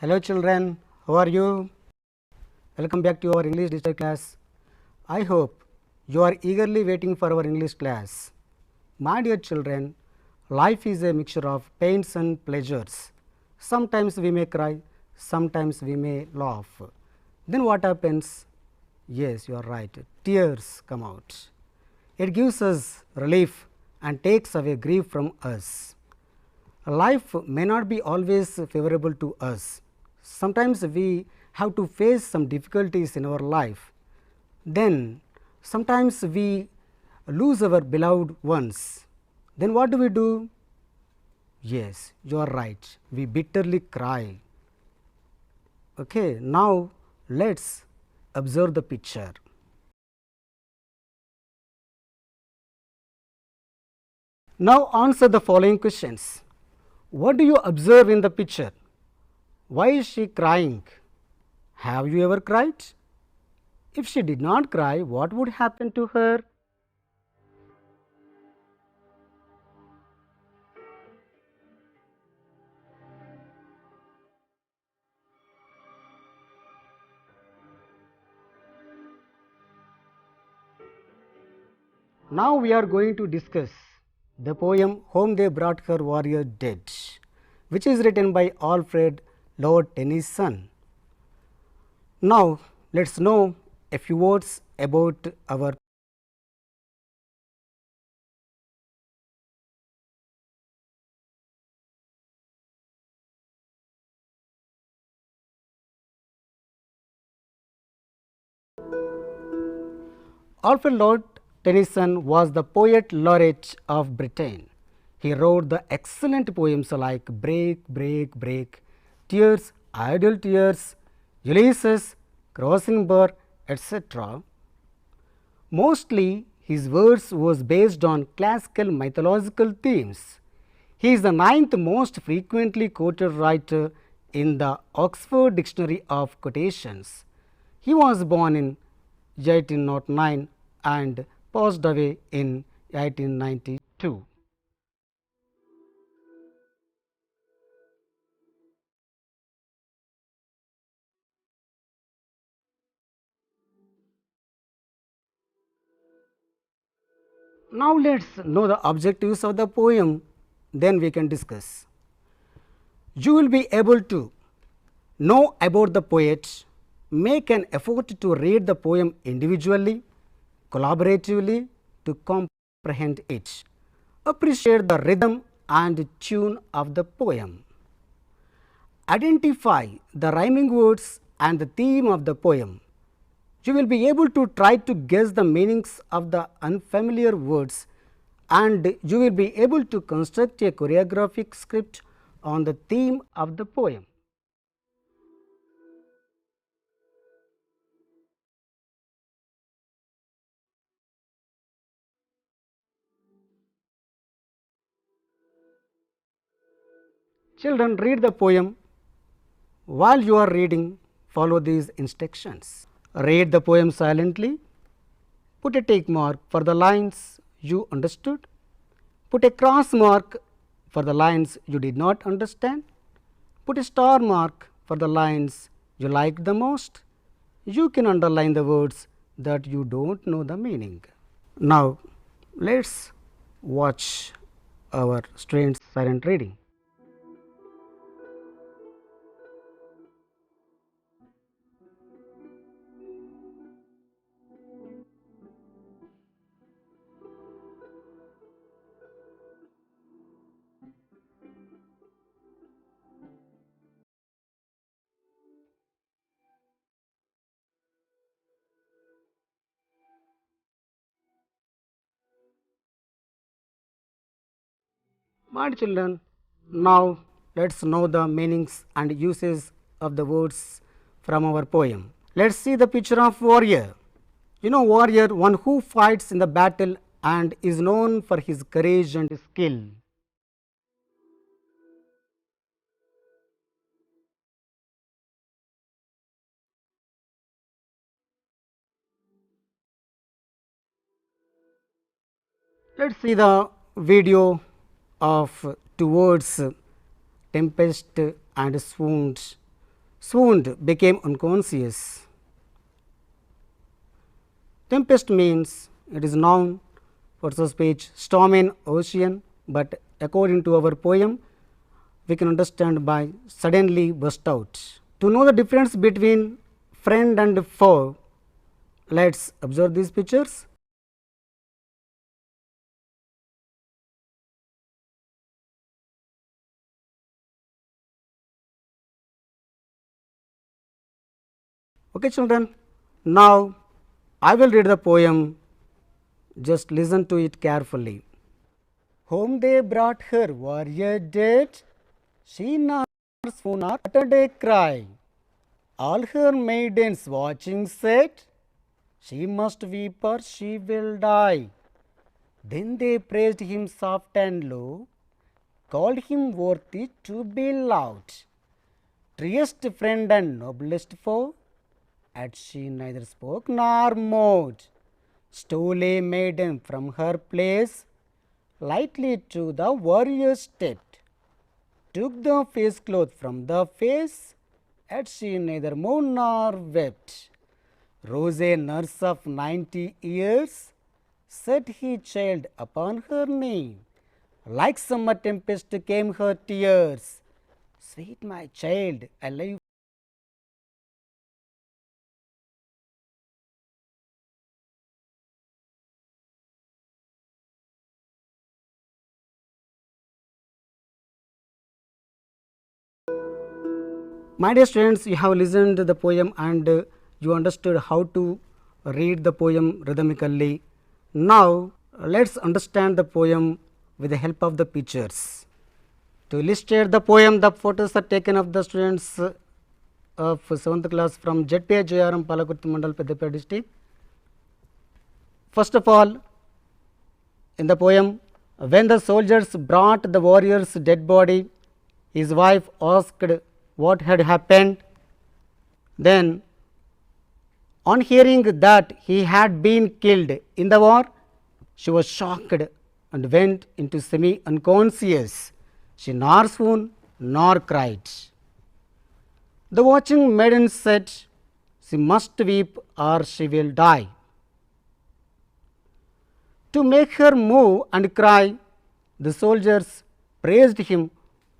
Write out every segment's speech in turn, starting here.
Hello children, how are you? Welcome back to our English digital class. I hope you are eagerly waiting for our English class. My dear children, life is a mixture of pains and pleasures. Sometimes we may cry, sometimes we may laugh. Then what happens? Yes, you are right, tears come out. It gives us relief and takes away grief from us. Life may not be always favorable to us. Sometimes we have to face some difficulties in our life. Then sometimes we lose our beloved ones. Then what do? Yes, you are right, we bitterly cry. Okay, now let us observe the picture. Now answer the following questions. What do you observe in the picture? Why is she crying? Have you ever cried? If she did not cry, what would happen to her? Now we are going to discuss the poem Home They Brought Her Warrior Dead, which is written by Alfred Lord Tennyson. Now let us know a few words about our Alfred Lord Tennyson was the poet laureate of Britain. He wrote the excellent poems like Break, Break, Break, Tears, Idle Tears, Ulysses, Crossing Bar, etc. Mostly his verse was based on classical mythological themes. He is the 9th most frequently quoted writer in the Oxford Dictionary of Quotations. He was born in 1809 and passed away in 1892. Now let us know the objectives of the poem, then we can discuss. You will be able to know about the poet, make an effort to read the poem individually, collaboratively to comprehend it, appreciate the rhythm and tune of the poem, identify the rhyming words and the theme of the poem. You will be able to try to guess the meanings of the unfamiliar words, and you will be able to construct a choreographic script on the theme of the poem. Children, read the poem. While you are reading, follow these instructions. Read the poem silently. Put a tick mark for the lines you understood. Put a cross mark for the lines you did not understand. Put a star mark for the lines you liked the most. You can underline the words that you don't know the meaning. Now, let us watch our students' silent reading. My children, now let us know the meanings and uses of the words from our poem. Let us see the picture of warrior. You know, warrior, one who fights in the battle and is known for his courage and skill. Let us see the video of towards tempest and swoons swooned, became unconscious. Tempest means it is noun versus speech, storm in ocean, but according to our poem, we can understand by suddenly burst out. To know the difference between friend and foe, let us observe these pictures. Okay, children, now I will read the poem, just listen to it carefully. Home they brought her warrior dead, she nor swoon nor uttered a cry. All her maidens watching said, she must weep or she will die. Then they praised him soft and low, called him worthy to be loved. Truest friend and noblest foe, yet she neither spoke nor moved. Stole a maiden from her place, lightly to the warrior's stepped. Took the face cloth from the face, yet she neither mourned nor wept. Rose a nurse of 90 years, set he child upon her knee. Like summer tempest came her tears, sweet my child, alive. My dear students, you have listened to the poem and you understood how to read the poem rhythmically. Now, let us understand the poem with the help of the pictures. To illustrate the poem, the photos are taken of the students of 7th class from 𝗳𝗏 Palakurthi Mandal, Peddapeta district. First of all, in the poem, when the soldiers brought the warrior's dead body, his wife asked what had happened. Then, on hearing that he had been killed in the war, she was shocked and went into semi-unconscious. She nor swooned nor cried. The watching maiden said, she must weep or she will die. To make her move and cry, the soldiers praised him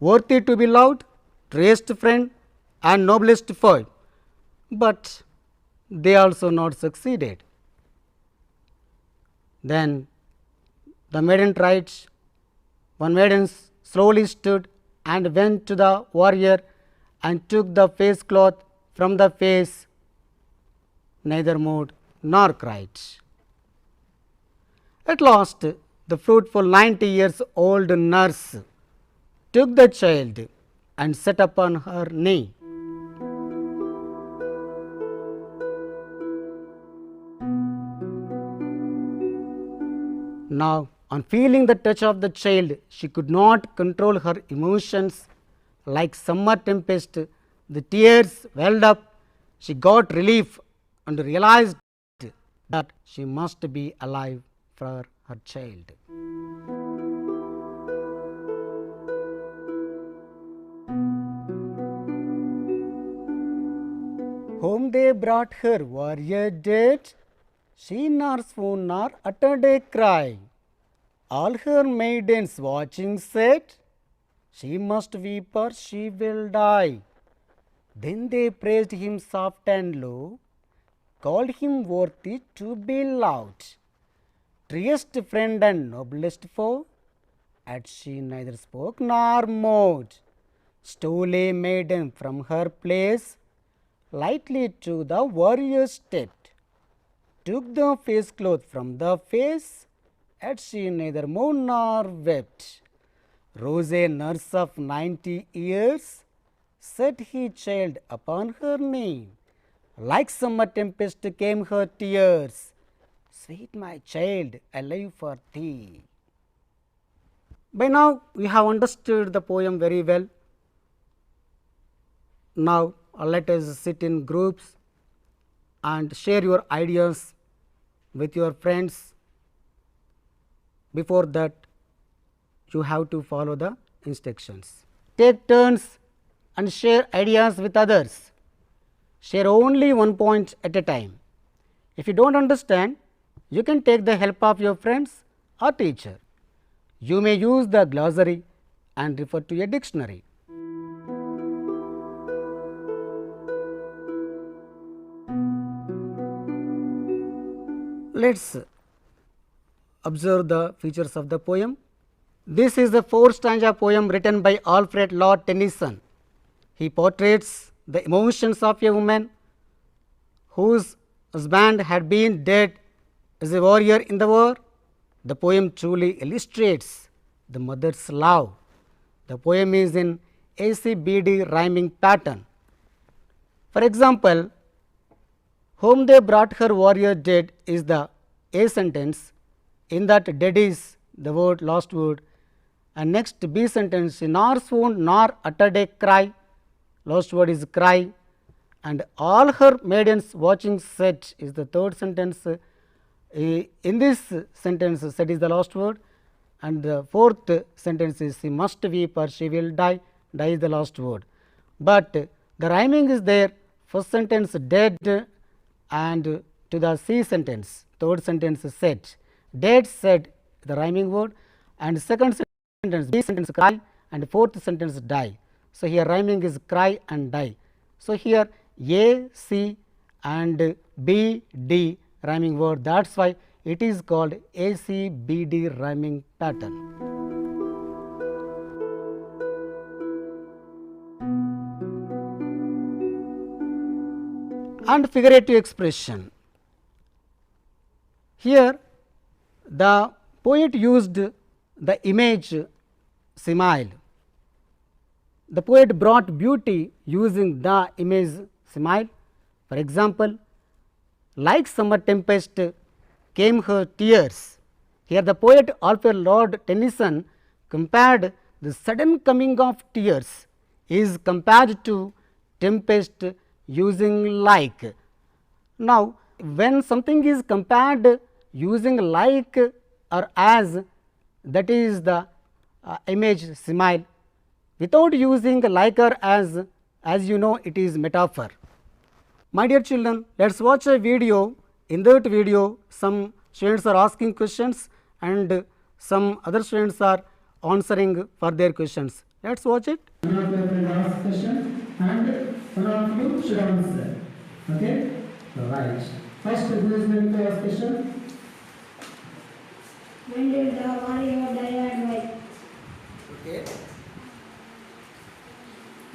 worthy to be loved, truest friend and noblest foe, but they also not succeeded. Then the maiden tried. One maiden slowly stood and went to the warrior and took the face cloth from the face, neither moved nor cried. At last, the fruitful 90 years old nurse took the child and set upon her knee. Now, on feeling the touch of the child, she could not control her emotions. Like summer tempest, the tears welled up. She got relief and realized that she must be alive for her child. Home they brought her warrior dead, she nor swooned nor uttered a cry. All her maidens watching said, she must weep or she will die. Then they praised him soft and low, called him worthy to be loved. Truest friend and noblest foe, yet she neither spoke nor moved. Stole a maiden from her place, lightly to the warrior's stepped. Took the face cloth from the face, yet she neither mourned nor wept. Rose a nurse of 90 years, set he child upon her knee. Like summer tempest came her tears, sweet my child, alive for thee. By now, we have understood the poem very well. Now, let us sit in groups and share your ideas with your friends. Before that, you have to follow the instructions. Take turns and share ideas with others. Share only one point at a time. If you don't understand, you can take the help of your friends or teacher. You may use the glossary and refer to a dictionary. Let's observe the features of the poem. This is the 4-stanza poem written by Alfred Lord Tennyson. He portrays the emotions of a woman whose husband had been dead as a warrior in the war. The poem truly illustrates the mother's love. The poem is in ACBD rhyming pattern. For example, whom they brought her warrior dead is the A sentence. In that dead is the word, last word, and next B sentence, nor swooned nor uttered a cry, last word is cry, and all her maidens watching said is the third sentence. In this sentence, said is the last word, and the fourth sentence is she must weep or she will die, die is the last word. But the rhyming is there, first sentence dead and to the C sentence, third sentence said, dead said the rhyming word, and second sentence B sentence cry, and fourth sentence die. So, here rhyming is cry and die. So, here A, C and B, D rhyming word, that is why it is called ACBD rhyming pattern. And figurative expression. Here the poet used the image smile. The poet brought beauty using the image smile. For example, like summer tempest came her tears. Here the poet Alfred Lord Tennyson compared the sudden coming of tears is compared to tempest using like. Now, when something is compared using like or as, that is the image smile. Without using like or as you know, it is metaphor. My dear children, let us watch a video. In that video, some students are asking questions and some other students are answering for their questions. Let us watch it. One of your friends asks question and one of you should answer. Okay? Right. First, who is going to ask question? When did the warrior die and why? Okay.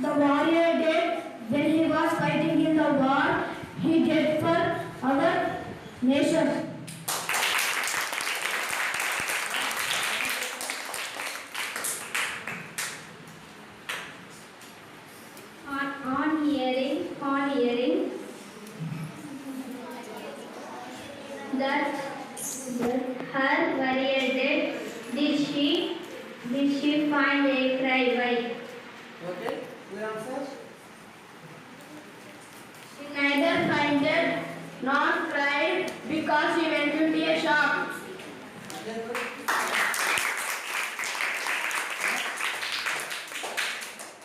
The warrior died when he was fighting in the war. He died for other nations. On hearing that her warrior dead, did she find a cry? Why? Okay. Who answers? She neither fainted nor cried because she went into a shop.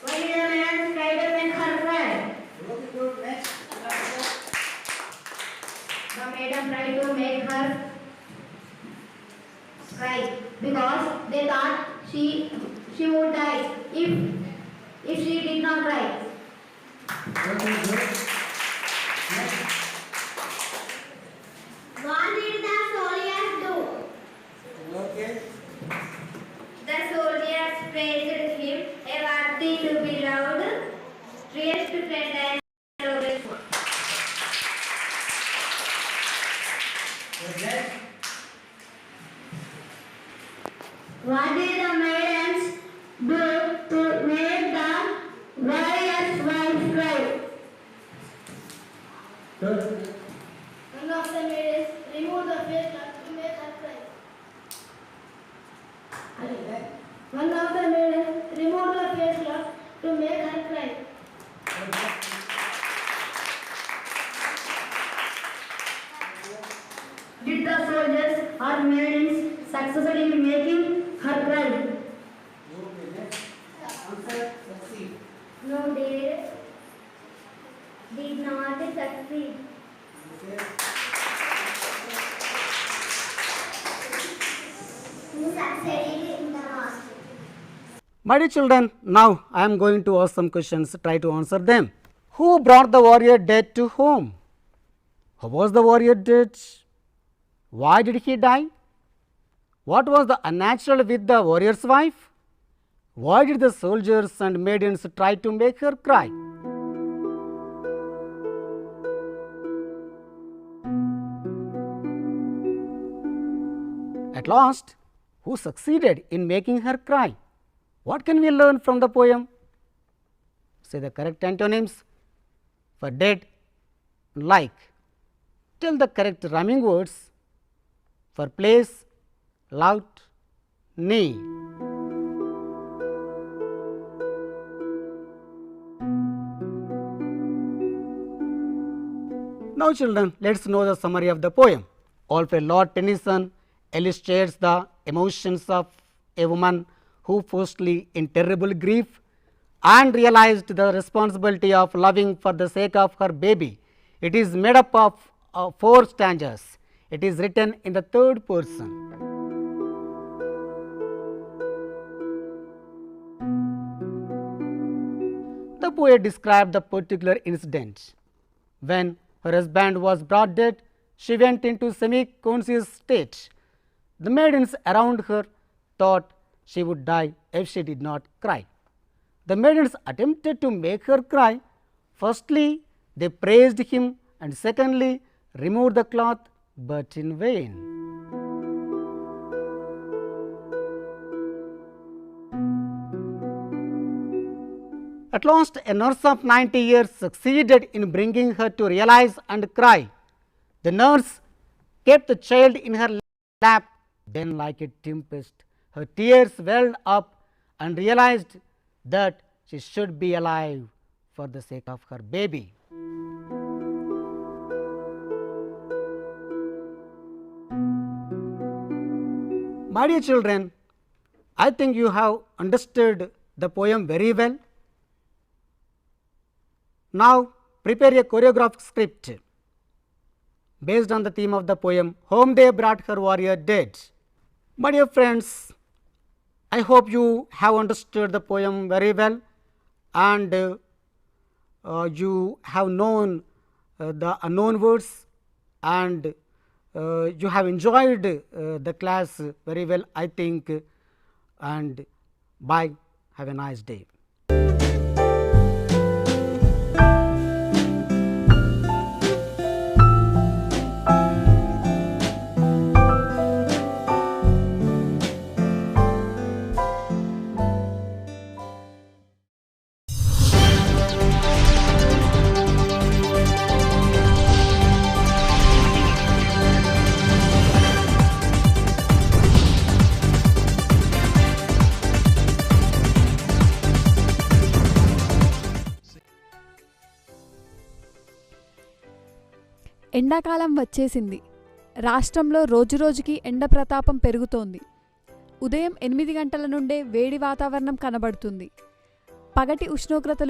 Why did the man neither make her cry? Okay, good. Next. The maiden tried to make her cry because they thought she would die if she did not cry. Okay, good. Next. What did the soldiers do? Okay. The soldiers praised him, a worthy to be loved, truest friend and noble. Next. What did the maidens do to make the warrior's wife cry? Good. One of the maidens removed the face cloth to make her cry. One of the maidens removed the face cloth to make her cry. Did the soldiers or maidens succeed in making her cry? Okay, next. Answer. Succeed. No, they did not succeed. Who succeeded in the last? My dear children, now I am going to ask some questions. Try to answer them. Who brought the warrior dead to home? How was the warrior dead? Why did he die? What was the unnatural with the warrior's wife? Why did the soldiers and maidens try to make her cry? At last, who succeeded in making her cry? What can we learn from the poem? Say the correct antonyms for dead, like. Tell the correct rhyming words for place, loud, knee. Now children, let us know the summary of the poem. Alfred Lord Tennyson illustrates the emotions of a woman who firstly in terrible grief and realized the responsibility of loving for the sake of her baby. It is made up of 4 stanzas. It is written in the 3rd person. The poet described the particular incident. When her husband was brought dead, she went into semi-conscious state. The maidens around her thought she would die if she did not cry. The maidens attempted to make her cry. Firstly, they praised him, and secondly, removed the cloth, but in vain. At last, a nurse of 90 years succeeded in bringing her to realize and cry. The nurse kept the child in her lap. Then, like a tempest, her tears welled up and realized that she should be alive for the sake of her baby. My dear children, I think you have understood the poem very well. Now, prepare a choreographed script based on the theme of the poem, Home They Brought Her Warrior Dead. My dear friends, I hope you have understood the poem very well, and you have known the unknown words, and you have enjoyed the class very well, I think, and bye. Have a nice day. ఎండాకాలం వచ్చేసింది. రాష్ట్రంలో రోజురోజుకి ఎండ ప్రతాపం పెరుగుతోంది. ఉదయం 8 గంటల నుండే వేడి వాతావరణం కనబడుతుంది. పగటి ఉష్ణోగ్రతలు